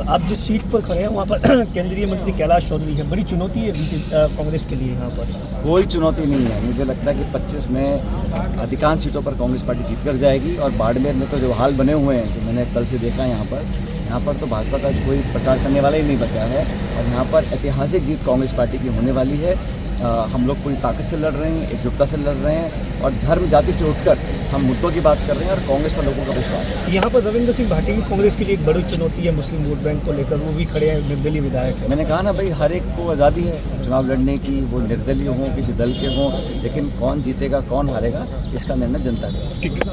आप जिस सीट पर खड़े हैं वहाँ पर केंद्रीय मंत्री कैलाश चौधरी है, बड़ी चुनौती है कांग्रेस के लिए यहाँ पर? कोई चुनौती नहीं है। मुझे लगता है कि 25 में अधिकांश सीटों पर कांग्रेस पार्टी जीत कर जाएगी। और बाड़मेर में तो जो हाल बने हुए हैं, जो मैंने कल से देखा है यहाँ पर तो भाजपा का कोई प्रचार करने वाला ही नहीं बचा है। और यहाँ पर ऐतिहासिक जीत कांग्रेस पार्टी की होने वाली है। हम लोग पूरी ताकत से लड़ रहे हैं, एकजुटता से लड़ रहे हैं और धर्म जाति से उठकर हम मुद्दों की बात कर रहे हैं और कांग्रेस पर लोगों का विश्वास है। यहाँ पर रविंद्र सिंह भाटी की कांग्रेस के लिए एक बड़ी चुनौती है मुस्लिम वोट बैंक को लेकर, वो भी खड़े हैं, निर्दलीय विधायक है। मैंने कहा ना भाई, हर एक को आज़ादी है चुनाव लड़ने की, वो निर्दलीय हों, किसी दल के हों, लेकिन कौन जीतेगा कौन हारेगा इसका निर्णय जनता का।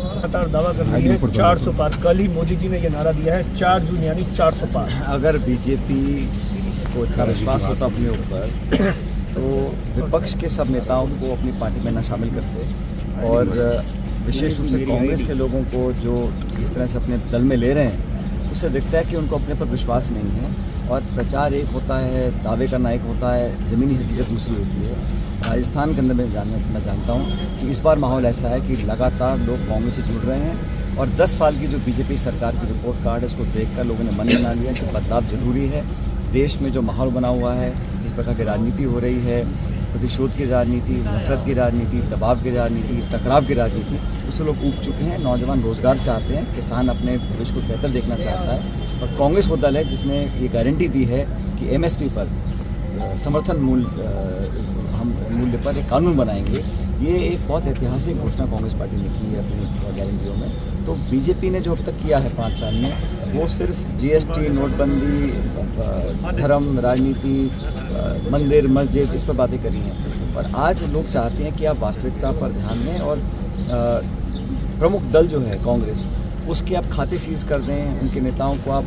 लगातार दावा कर रही है 400 पार। कल ही मोदी जी ने यह नारा दिया है 4 जून यानी 400 पार। अगर बीजेपी को इतना विश्वास होता अपने ऊपर तो विपक्ष के सब नेताओं को अपनी पार्टी में न शामिल करते और विशेष रूप से कांग्रेस के लोगों को जो जिस तरह से अपने दल में ले रहे हैं, उससे दिखता है कि उनको अपने पर विश्वास नहीं है। और प्रचार एक होता है, दावे करना एक होता है, ज़मीनी हकीकत दूसरी होती है। राजस्थान के अंदर मैं जानता हूँ कि इस बार माहौल ऐसा है कि लगातार लोग कांग्रेस से जुड़ रहे हैं और 10 साल की जो बीजेपी सरकार की रिपोर्ट कार्ड है, उसको देखकर लोगों ने मन बना लिया कि बदलाव जरूरी है। देश में जो माहौल बना हुआ है, जिस प्रकार की राजनीति हो रही है, प्रतिशोध की राजनीति, नफरत की राजनीति, दबाव की राजनीति, टकराव की राजनीति, उससे लोग ऊब चुके हैं। नौजवान रोजगार चाहते हैं, किसान अपने भविष्य को बेहतर देखना चाहता है और कांग्रेस वो दल है जिसने ये गारंटी दी है कि एमएसपी पर समर्थन मूल्य पर एक कानून बनाएंगे। ये एक बहुत ऐतिहासिक घोषणा कांग्रेस पार्टी ने की है अपनी गारंटियों में। तो बीजेपी ने जो अब तक किया है 5 साल में, वो सिर्फ जीएसटी, नोटबंदी, धर्म, राजनीति, मंदिर, मस्जिद, इस पर बातें करी हैं। और आज लोग चाहते हैं कि आप वास्तविकता पर ध्यान दें और प्रमुख दल जो है कांग्रेस, उसके आप खाते सीज कर दें, उनके नेताओं को आप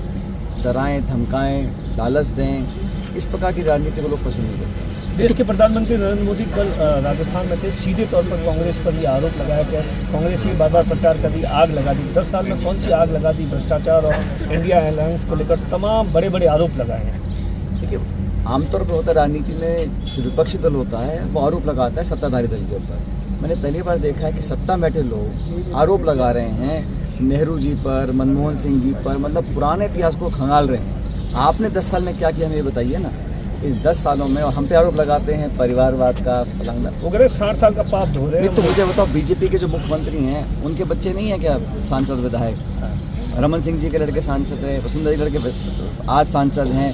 डराएं, धमकाएं, लालच दें। इस प्रकार की राजनीति को लोग पसंद नहीं करते। देश के प्रधानमंत्री नरेंद्र मोदी कल राजस्थान में थे, सीधे तौर पर कांग्रेस पर ये आरोप लगाया कि कांग्रेस ही बार बार प्रचार कर दी, आग लगा दी। 10 साल में कौन सी आग लगा दी? भ्रष्टाचार और इंडिया अलायंस को लेकर तमाम बड़े बड़े आरोप लगाए हैं। देखिए, आमतौर पर होता है राजनीति में, जो विपक्षी दल होता है वो आरोप लगाता है सत्ताधारी दल के ऊपर। मैंने पहली बार देखा है कि सत्ता में बैठे लोग आरोप लगा रहे हैं नेहरू जी पर, मनमोहन सिंह जी पर, मतलब पुराने इतिहास को खंगाल रहे हैं। आपने 10 साल में क्या किया, हमें ये बताइए ना। इस 10 सालों में हम पे आरोप लगाते हैं परिवारवाद का, फलाना वगैरह। 60 साल का पाप धो रहे हैं। तो मुझे बताओ, बीजेपी के जो मुख्यमंत्री हैं उनके बच्चे नहीं हैं क्या सांसद, विधायक? रमन सिंह जी के लड़के सांसद रहे, वसुंधरा जी लड़के आज सांसद हैं।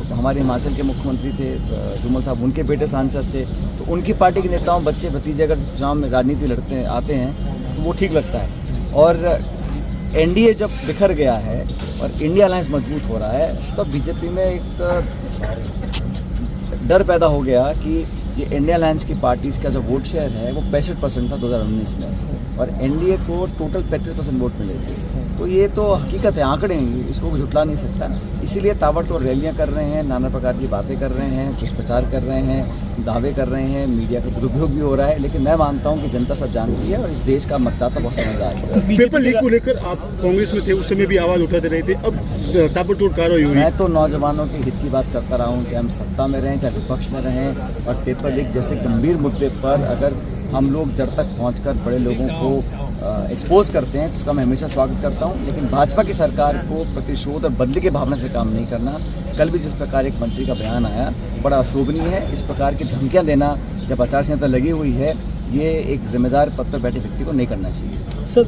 हमारे हिमाचल के मुख्यमंत्री थे धूमल साहब, उनके बेटे सांसद थे। तो उनकी पार्टी के नेताओं, बच्चे भतीजे अगर चुनाव में राजनीति लड़ते हैं, आते हैं, तो वो ठीक लगता है। और एनडीए जब बिखर गया है और इंडिया अलायंस मजबूत हो रहा है, तो बीजेपी में एक डर पैदा हो गया कि ये इंडिया अलायंस की पार्टीज़ का जो वोट शेयर है वो 65% था 2019 में और एनडीए को टोटल 35% वोट मिले थे। तो ये तो हकीकत है, आंकड़े हैं, इसको झुटला नहीं सकता। इसीलिए ताबड़तोड़ रैलियां कर रहे हैं, नाना प्रकार की बातें कर रहे हैं, दुष्प्रचार कर रहे हैं, दावे कर रहे हैं, मीडिया का दुरुपयोग भी हो रहा है। लेकिन मैं मानता हूं कि जनता सब जानती है और इस देश का मतदाता बहुत समझदार है। पेपर लीक को लेकर आप कांग्रेस में थे, उस समय भी आवाज़ उठाते रहे थे, अब ताबड़तोड़ कार्रवाई हुई। मैं तो नौजवानों के हित की बात करता रहा हूँ, चाहे हम सत्ता में रहें चाहे विपक्ष में रहें। और पेपर लीक जैसे गंभीर मुद्दे पर अगर हम लोग जड़ तक पहुंचकर बड़े लोगों को एक्सपोज करते हैं तो उसका मैं हमेशा स्वागत करता हूं। लेकिन भाजपा की सरकार को प्रतिशोध और बदले की भावना से काम नहीं करना। कल भी जिस प्रकार एक मंत्री का बयान आया, बड़ा अशोभनीय है। इस प्रकार की धमकियां देना जब आचार संहिता लगी हुई है, ये एक जिम्मेदार पद पर बैठे व्यक्ति को नहीं करना चाहिए।